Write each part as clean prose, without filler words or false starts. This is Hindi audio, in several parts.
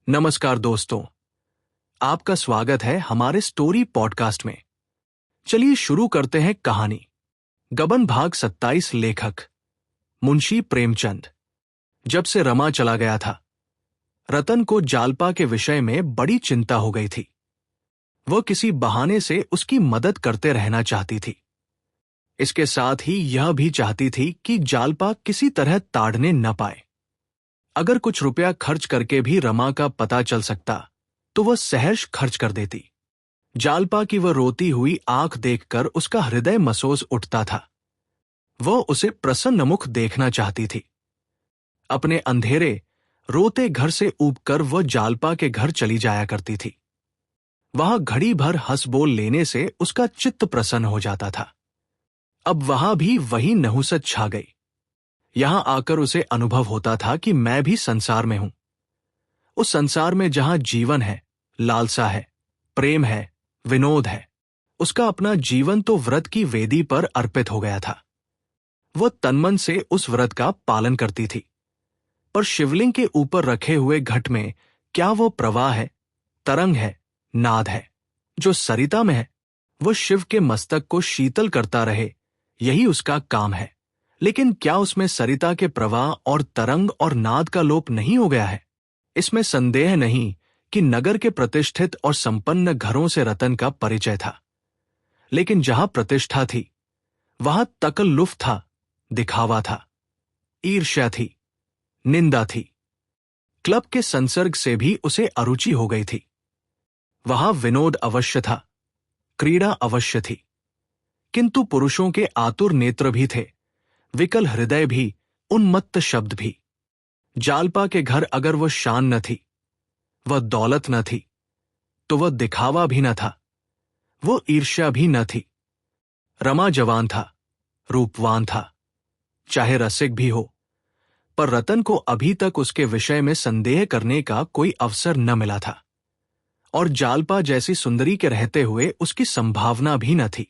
नमस्कार दोस्तों, आपका स्वागत है हमारे स्टोरी पॉडकास्ट में। चलिए शुरू करते हैं कहानी। गबन भाग 27। लेखक मुंशी प्रेमचंद। जब से रमा चला गया था, रतन को जालपा के विषय में बड़ी चिंता हो गई थी। वह किसी बहाने से उसकी मदद करते रहना चाहती थी। इसके साथ ही यह भी चाहती थी कि जालपा किसी तरह ताड़ने न पाए। अगर कुछ रुपया खर्च करके भी रमा का पता चल सकता तो वह सहर्ष खर्च कर देती। जालपा की वह रोती हुई आंख देखकर उसका हृदय मसोस उठता था। वह उसे प्रसन्न मुख देखना चाहती थी। अपने अंधेरे रोते घर से ऊबकर वह जालपा के घर चली जाया करती थी। वहां घड़ी भर हंस बोल लेने से उसका चित्त प्रसन्न हो जाता था। अब वहां भी वही नहुसत छा गई। यहां आकर उसे अनुभव होता था कि मैं भी संसार में हूं। उस संसार में जहां जीवन है, लालसा है, प्रेम है, विनोद है। उसका अपना जीवन तो व्रत की वेदी पर अर्पित हो गया था। वह तन्मन से उस व्रत का पालन करती थी। पर शिवलिंग के ऊपर रखे हुए घट में क्या वो प्रवाह है, तरंग है, नाद है जो सरिता में है? वह शिव के मस्तक को शीतल करता रहे, यही उसका काम है। लेकिन क्या उसमें सरिता के प्रवाह और तरंग और नाद का लोप नहीं हो गया है? इसमें संदेह नहीं कि नगर के प्रतिष्ठित और संपन्न घरों से रतन का परिचय था। लेकिन जहां प्रतिष्ठा थी वहां तकल्लुफ था, दिखावा था, ईर्ष्या थी, निंदा थी। क्लब के संसर्ग से भी उसे अरुचि हो गई थी। वहां विनोद अवश्य था, क्रीड़ा अवश्य थी, किंतु पुरुषों के आतुर नेत्र भी थे, विकल हृदय भी, उन्मत्त शब्द भी। जालपा के घर अगर वह शान न थी, वह दौलत न थी, तो वह दिखावा भी न था, वो ईर्ष्या भी न थी। रमा जवान था, रूपवान था, चाहे रसिक भी हो, पर रतन को अभी तक उसके विषय में संदेह करने का कोई अवसर न मिला था। और जालपा जैसी सुंदरी के रहते हुए उसकी संभावना भी न थी।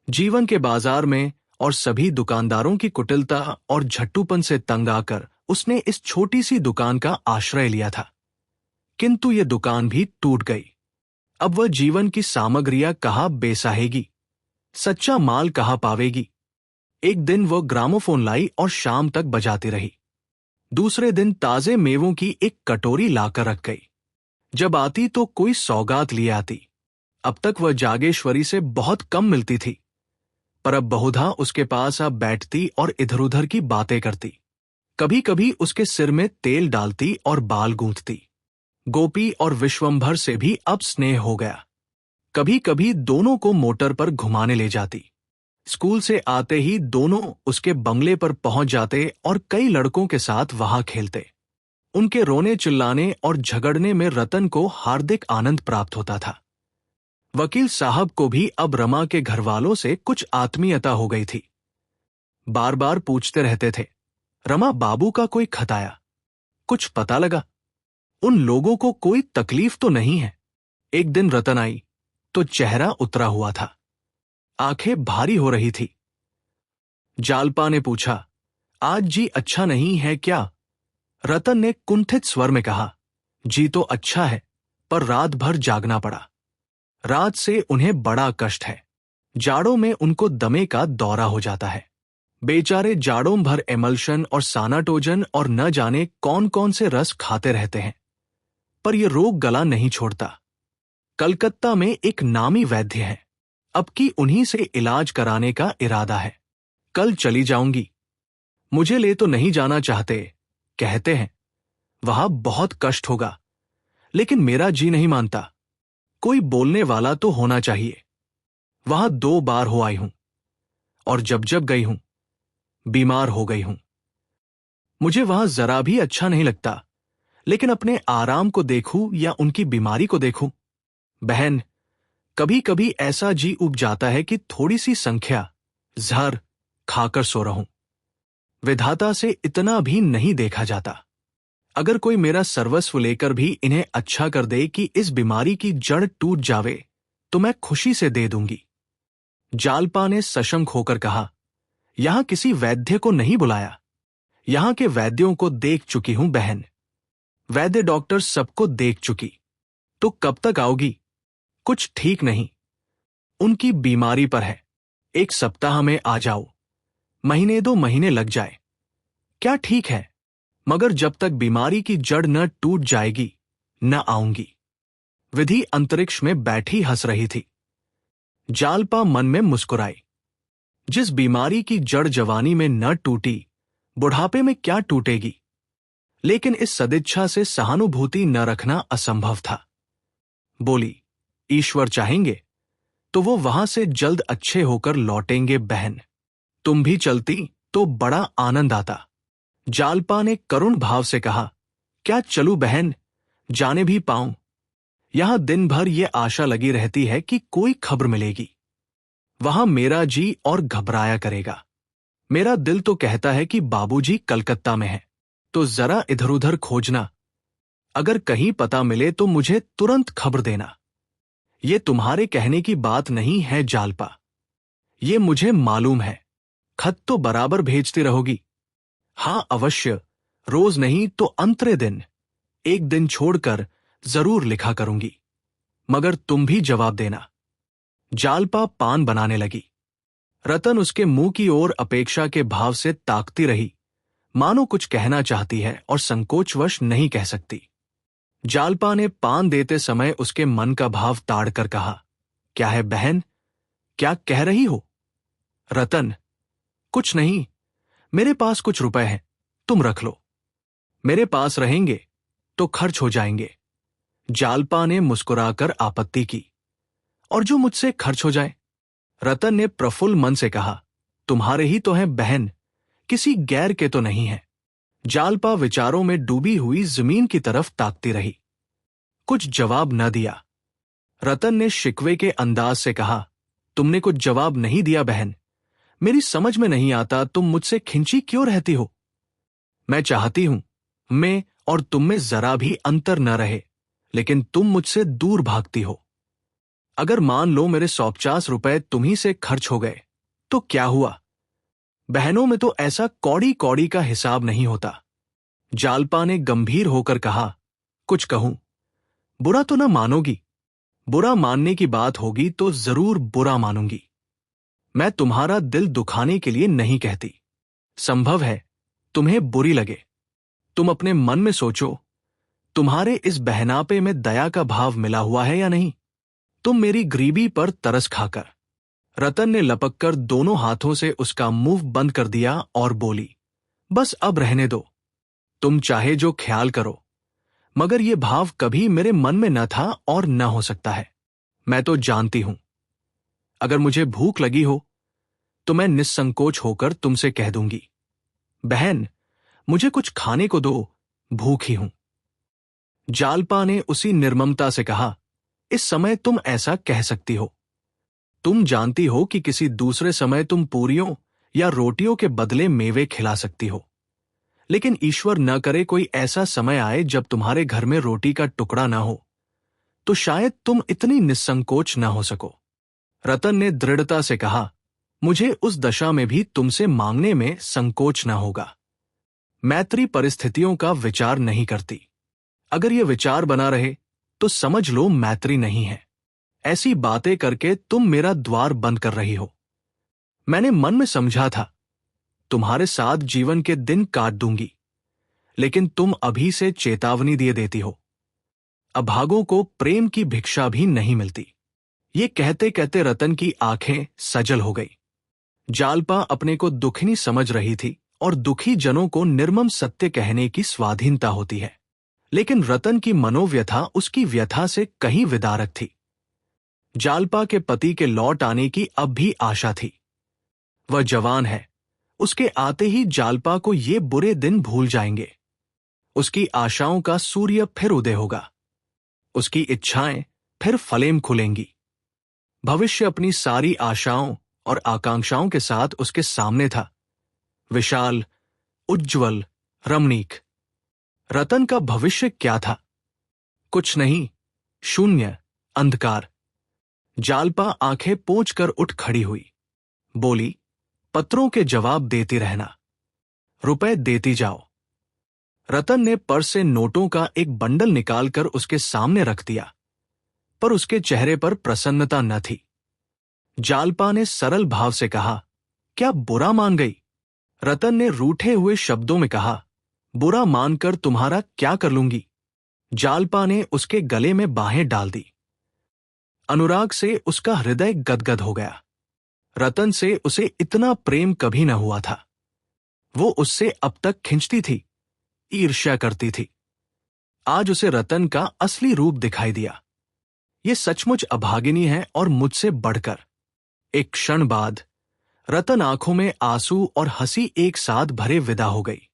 जीवन के बाजार में और सभी दुकानदारों की कुटिलता और झट्टूपन से तंग आकर उसने इस छोटी सी दुकान का आश्रय लिया था। किंतु ये दुकान भी टूट गई। अब वह जीवन की सामग्रियां कहाँ बेसाहेगी, सच्चा माल कहाँ पावेगी? एक दिन वह ग्रामोफोन लाई और शाम तक बजाती रही। दूसरे दिन ताजे मेवों की एक कटोरी लाकर रख गई। जब आती तो कोई सौगात लिए आती। अब तक वह जागेश्वरी से बहुत कम मिलती थी, पर अब बहुधा उसके पास अब बैठती और इधर उधर की बातें करती। कभी कभी उसके सिर में तेल डालती और बाल गूंथती। गोपी और विश्वंभर से भी अब स्नेह हो गया। कभी कभी दोनों को मोटर पर घुमाने ले जाती। स्कूल से आते ही दोनों उसके बंगले पर पहुंच जाते और कई लड़कों के साथ वहां खेलते। उनके रोने चिल्लाने और झगड़ने में रतन को हार्दिक आनंद प्राप्त होता था। वकील साहब को भी अब रमा के घरवालों से कुछ आत्मीयता हो गई थी। बार बार पूछते रहते थे, रमा बाबू का कोई खत आया? कुछ पता लगा? उन लोगों को कोई तकलीफ तो नहीं है? एक दिन रतन आई तो चेहरा उतरा हुआ था, आंखें भारी हो रही थी। जालपा ने पूछा, आज जी अच्छा नहीं है क्या? रतन ने कुंठित स्वर में कहा, जी तो अच्छा है, पर रात भर जागना पड़ा। रात से उन्हें बड़ा कष्ट है। जाड़ों में उनको दमे का दौरा हो जाता है। बेचारे जाड़ों भर एमल्शन और सानाटोजन और न जाने कौन कौन से रस खाते रहते हैं, पर यह रोग गला नहीं छोड़ता। कलकत्ता में एक नामी वैद्य है, अब की उन्हीं से इलाज कराने का इरादा है। कल चली जाऊंगी। मुझे ले तो नहीं जाना चाहते, कहते हैं वहां बहुत कष्ट होगा, लेकिन मेरा जी नहीं मानता। कोई बोलने वाला तो होना चाहिए। वहां 2 बार हो आई हूं, और जब जब गई हूं बीमार हो गई हूं। मुझे वहां जरा भी अच्छा नहीं लगता, लेकिन अपने आराम को देखूं या उनकी बीमारी को देखूं? बहन, कभी कभी ऐसा जी उब जाता है कि थोड़ी सी संख्या जहर खाकर सो रहूं। विधाता से इतना भी नहीं देखा जाता। अगर कोई मेरा सर्वस्व लेकर भी इन्हें अच्छा कर दे कि इस बीमारी की जड़ टूट जावे, तो मैं खुशी से दे दूंगी। जालपा ने सशंक होकर कहा, यहां किसी वैद्य को नहीं बुलाया। यहां के वैद्यों को देख चुकी हूं बहन। वैद्य डॉक्टर सबको देख चुकी। तो कब तक आओगी? कुछ ठीक नहीं। उनकी बीमारी पर है। 1 सप्ताह में आ जाओ, महीने 2 महीने लग जाए, क्या ठीक है, मगर जब तक बीमारी की जड़ न टूट जाएगी न आऊंगी। विधि अंतरिक्ष में बैठी हंस रही थी। जालपा मन में मुस्कुराई। जिस बीमारी की जड़ जवानी में न टूटी, बुढ़ापे में क्या टूटेगी। लेकिन इस सदिच्छा से सहानुभूति न रखना असंभव था। बोली, ईश्वर चाहेंगे तो वो वहां से जल्द अच्छे होकर लौटेंगे बहन। तुम भी चलती तो बड़ा आनंद आता। जालपा ने करुण भाव से कहा, क्या चलूं बहन, जाने भी पाऊं। यहां दिन भर ये आशा लगी रहती है कि कोई खबर मिलेगी। वहां मेरा जी और घबराया करेगा। मेरा दिल तो कहता है कि बाबूजी कलकत्ता में है, तो जरा इधर उधर खोजना। अगर कहीं पता मिले तो मुझे तुरंत खबर देना। ये तुम्हारे कहने की बात नहीं है जालपा, ये मुझे मालूम है। खत तो बराबर भेजती रहोगी। हां अवश्य, रोज नहीं तो अंतरे दिन, एक दिन छोड़कर जरूर लिखा करूंगी। मगर तुम भी जवाब देना। जालपा पान बनाने लगी। रतन उसके मुंह की ओर अपेक्षा के भाव से ताकती रही, मानो कुछ कहना चाहती है और संकोचवश नहीं कह सकती। जालपा ने पान देते समय उसके मन का भाव ताड़कर कहा, क्या है बहन, क्या कह रही हो? रतन, कुछ नहीं, मेरे पास कुछ रुपए हैं, तुम रख लो। मेरे पास रहेंगे तो खर्च हो जाएंगे। जालपा ने मुस्कुराकर आपत्ति की। और जो मुझसे खर्च हो जाए? रतन ने प्रफुल्ल मन से कहा, तुम्हारे ही तो हैं बहन, किसी गैर के तो नहीं है। जालपा विचारों में डूबी हुई जमीन की तरफ ताकती रही। कुछ जवाब न दिया। रतन ने शिकवे के अंदाज से कहा, तुमने कुछ जवाब नहीं दिया बहन, मेरी समझ में नहीं आता तुम मुझसे खिंची क्यों रहती हो। मैं चाहती हूं मैं और तुम में जरा भी अंतर न रहे, लेकिन तुम मुझसे दूर भागती हो। अगर मान लो मेरे 150 रुपए तुम्ही से खर्च हो गए तो क्या हुआ? बहनों में तो ऐसा कौड़ी कौड़ी का हिसाब नहीं होता। जालपा ने गंभीर होकर कहा, कुछ कहूं, बुरा तो ना मानोगी? बुरा मानने की बात होगी तो जरूर बुरा मानूंगी। मैं तुम्हारा दिल दुखाने के लिए नहीं कहती। संभव है तुम्हें बुरी लगे। तुम अपने मन में सोचो, तुम्हारे इस बहनापे में दया का भाव मिला हुआ है या नहीं? तुम मेरी गरीबी पर तरस खाकर। रतन ने लपककर दोनों हाथों से उसका मुंह बंद कर दिया और बोली, बस अब रहने दो, तुम चाहे जो ख्याल करो, मगर यह भाव कभी मेरे मन में न था और न हो सकता है। मैं तो जानती हूं, अगर मुझे भूख लगी हो तो मैं निस्संकोच होकर तुमसे कह दूंगी, बहन मुझे कुछ खाने को दो, भूखी हूं। जालपा ने उसी निर्ममता से कहा, इस समय तुम ऐसा कह सकती हो। तुम जानती हो कि किसी दूसरे समय तुम पूरियों या रोटियों के बदले मेवे खिला सकती हो, लेकिन ईश्वर न करे कोई ऐसा समय आए जब तुम्हारे घर में रोटी का टुकड़ा ना हो, तो शायद तुम इतनी निस्संकोच न हो सको। रतन ने दृढ़ता से कहा, मुझे उस दशा में भी तुमसे मांगने में संकोच न होगा। मैत्री परिस्थितियों का विचार नहीं करती। अगर यह विचार बना रहे तो समझ लो मैत्री नहीं है। ऐसी बातें करके तुम मेरा द्वार बंद कर रही हो। मैंने मन में समझा था तुम्हारे साथ जीवन के दिन काट दूंगी, लेकिन तुम अभी से चेतावनी दिए देती हो। अभागों को प्रेम की भिक्षा भी नहीं मिलती। ये कहते कहते रतन की आंखें सजल हो गई। जालपा अपने को दुखिनी समझ रही थी और दुखी जनों को निर्मम सत्य कहने की स्वाधीनता होती है, लेकिन रतन की मनोव्यथा उसकी व्यथा से कहीं विदारक थी। जालपा के पति के लौट आने की अब भी आशा थी। वह जवान है, उसके आते ही जालपा को ये बुरे दिन भूल जाएंगे। उसकी आशाओं का सूर्य फिर उदय होगा, उसकी इच्छाएं फिर फलेम खुलेंगी। भविष्य अपनी सारी आशाओं और आकांक्षाओं के साथ उसके सामने था, विशाल, उज्ज्वल, रमणीक। रतन का भविष्य क्या था? कुछ नहीं, शून्य, अंधकार। जालपा आंखें पोंछकर उठ खड़ी हुई, बोली, पत्रों के जवाब देती रहना, रुपए देती जाओ। रतन ने पर्स से नोटों का एक बंडल निकालकर उसके सामने रख दिया, पर उसके चेहरे पर प्रसन्नता न थी। जालपा ने सरल भाव से कहा, क्या बुरा मान गई? रतन ने रूठे हुए शब्दों में कहा, बुरा मानकर तुम्हारा क्या कर लूंगी? जालपा ने उसके गले में बाहें डाल दी। अनुराग से उसका हृदय गदगद हो गया। रतन से उसे इतना प्रेम कभी न हुआ था। वो उससे अब तक खिंचती थी, ईर्ष्या करती थी। आज उसे रतन का असली रूप दिखाई दिया। ये सचमुच अभागिनी है और मुझसे बढ़कर। एक क्षण बाद रतन आंखों में आंसू और हंसी एक साथ भरे विदा हो गई।